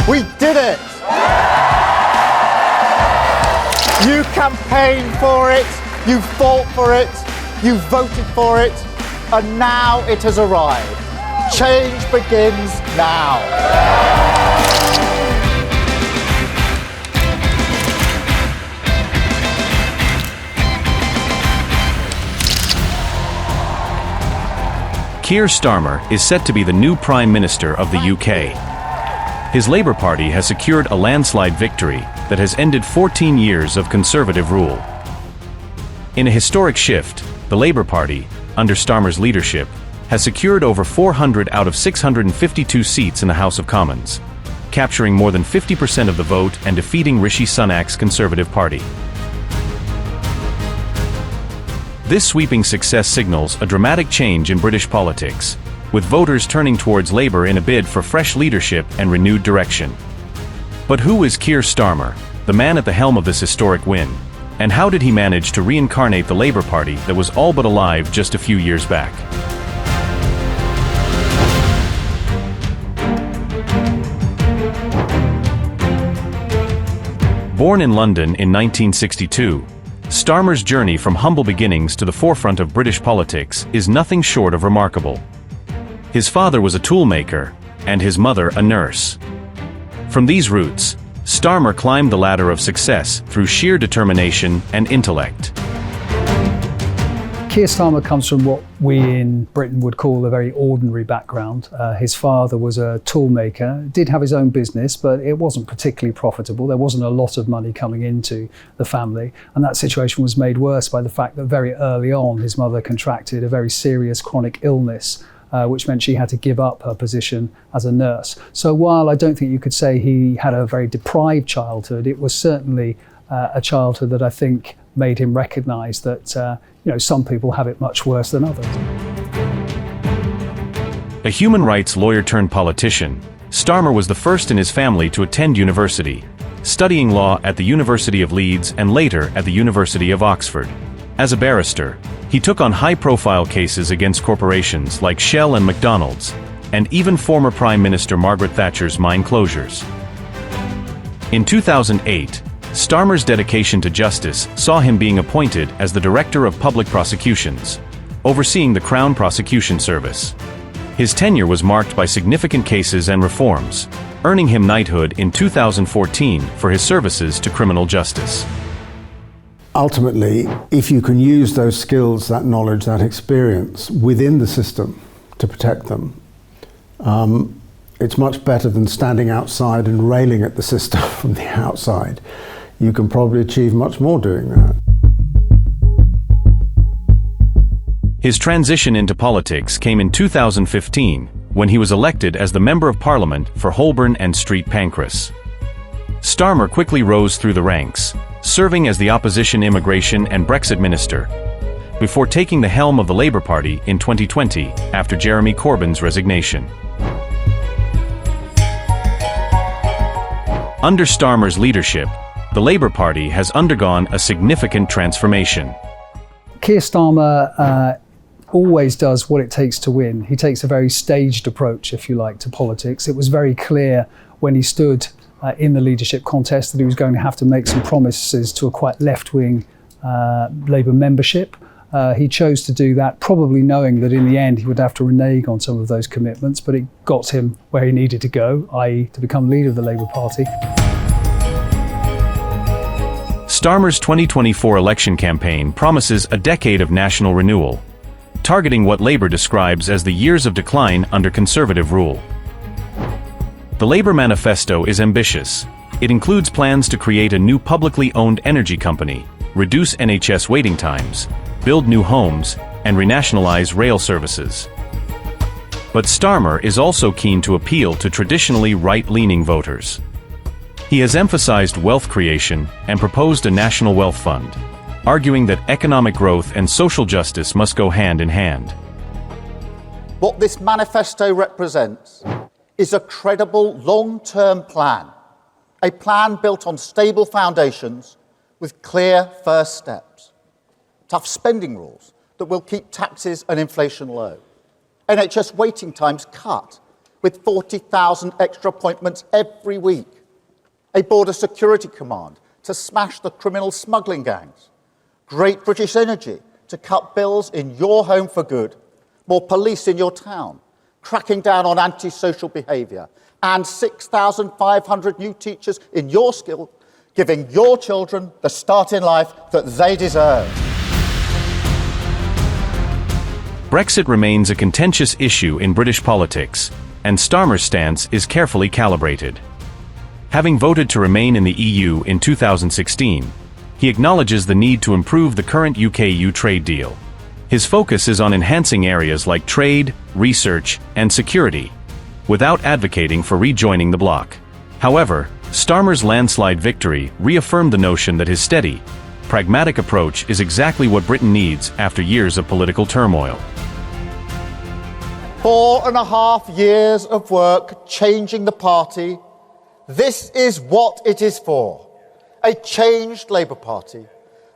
We did it! You campaigned for it, you fought for it, you voted for it, and now it has arrived. Change begins now. Keir Starmer is set to be the new Prime Minister of the UK. His Labour Party has secured a landslide victory that has ended 14 years of Conservative rule. In a historic shift, the Labour Party, under Starmer's leadership, has secured over 400 out of 652 seats in the House of Commons, capturing more than 50% of the vote and defeating Rishi Sunak's Conservative Party. This sweeping success signals a dramatic change in British politics, with voters turning towards Labour in a bid for fresh leadership and renewed direction. But who is Keir Starmer, the man at the helm of this historic win, and how did he manage to reincarnate the Labour Party that was all but alive just a few years back? Born in London in 1962, Starmer's journey from humble beginnings to the forefront of British politics is nothing short of remarkable. His father was a toolmaker, and his mother a nurse. From these roots, Starmer climbed the ladder of success through sheer determination and intellect. Keir Starmer comes from what we in Britain would call a very ordinary background. His father was a toolmaker, did have his own business, but it wasn't particularly profitable. There wasn't a lot of money coming into the family, and that situation was made worse by the fact that very early on his mother contracted a very serious chronic illness, which meant she had to give up her position as a nurse. So while I don't think you could say he had a very deprived childhood, it was certainly a childhood that I think made him recognise that some people have it much worse than others. A human rights lawyer turned politician, Starmer was the first in his family to attend university, studying law at the University of Leeds and later at the University of Oxford. As a barrister, he took on high-profile cases against corporations like Shell and McDonald's, and even former Prime Minister Margaret Thatcher's mine closures. In 2008, Starmer's dedication to justice saw him being appointed as the Director of Public Prosecutions, overseeing the Crown Prosecution Service. His tenure was marked by significant cases and reforms, earning him knighthood in 2014 for his services to criminal justice. Ultimately, if you can use those skills, that knowledge, that experience within the system to protect them, it's much better than standing outside and railing at the system from the outside. You can probably achieve much more doing that. His transition into politics came in 2015, when he was elected as the Member of Parliament for Holborn and Street Pancras. Starmer quickly rose through the ranks, serving as the opposition immigration and Brexit minister, before taking the helm of the Labour Party in 2020 after Jeremy Corbyn's resignation. Under Starmer's leadership, the Labour Party has undergone a significant transformation. Keir Starmer always does what it takes to win. He takes a very staged approach, if you like, to politics. It was very clear when he stood in the leadership contest that he was going to have to make some promises to a quite left-wing Labour membership. He chose to do that, probably knowing that in the end he would have to renege on some of those commitments, but it got him where he needed to go, i.e. to become leader of the Labour Party. Starmer's 2024 election campaign promises a decade of national renewal, targeting what Labour describes as the years of decline under Conservative rule. The Labour manifesto is ambitious. It includes plans to create a new publicly owned energy company, reduce NHS waiting times, build new homes, and renationalise rail services. But Starmer is also keen to appeal to traditionally right-leaning voters. He has emphasized wealth creation and proposed a national wealth fund, arguing that economic growth and social justice must go hand in hand. What this manifesto represents is a credible long-term plan, a plan built on stable foundations with clear first steps, tough spending rules that will keep taxes and inflation low, NHS waiting times cut, with 40,000 extra appointments every week. A border security command to smash the criminal smuggling gangs. Great British Energy to cut bills in your home for good. More police in your town. Cracking down on antisocial behaviour. And 6,500 new teachers in your school, giving your children the start in life that they deserve. Brexit remains a contentious issue in British politics, and Starmer's stance is carefully calibrated. Having voted to remain in the EU in 2016, he acknowledges the need to improve the current UK-EU trade deal. His focus is on enhancing areas like trade, research, and security, without advocating for rejoining the bloc. However, Starmer's landslide victory reaffirmed the notion that his steady, pragmatic approach is exactly what Britain needs after years of political turmoil. 4.5 years of work changing the party. This is what it is for. A changed Labour Party,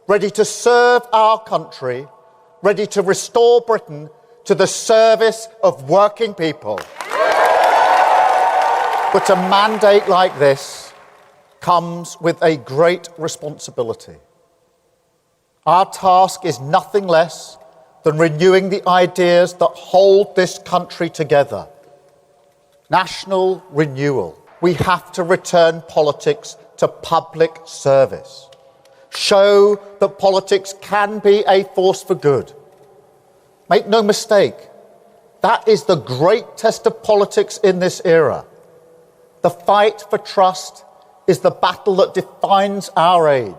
ready to serve our country, ready to restore Britain to the service of working people. But a mandate like this comes with a great responsibility. Our task is nothing less than renewing the ideas that hold this country together. National renewal. We have to return politics to public service. Show that politics can be a force for good. Make no mistake, that is the great test of politics in this era. The fight for trust is the battle that defines our age.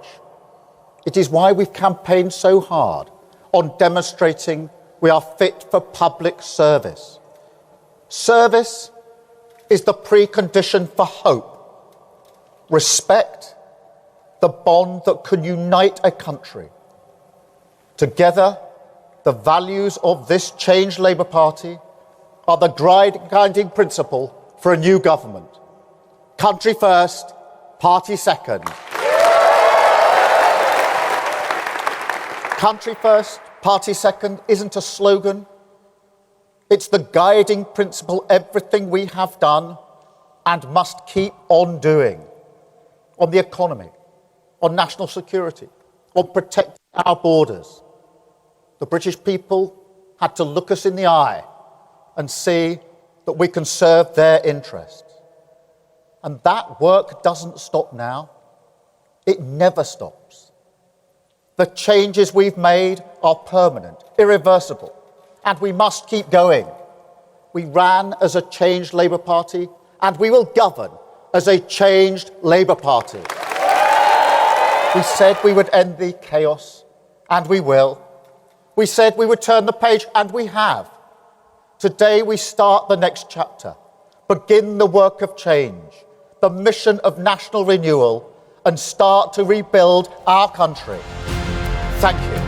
It is why we've campaigned so hard on demonstrating we are fit for public service. Service is the precondition for hope. Respect, the bond that can unite a country. Together, the values of this changed Labour Party are the guiding principle for a new government. Country first, party second. Country first, party second isn't a slogan. It's the guiding principle everything we have done and must keep on doing. On the economy, on national security, on protecting our borders. The British people had to look us in the eye and see that we can serve their interests. And that work doesn't stop now. It never stops. The changes we've made are permanent, irreversible, and we must keep going. We ran as a changed Labour Party, and we will govern as a changed Labour Party. We said we would end the chaos, and we will. We said we would turn the page, and we have. Today we start the next chapter, begin the work of change, the mission of national renewal, and start to rebuild our country. Thank you.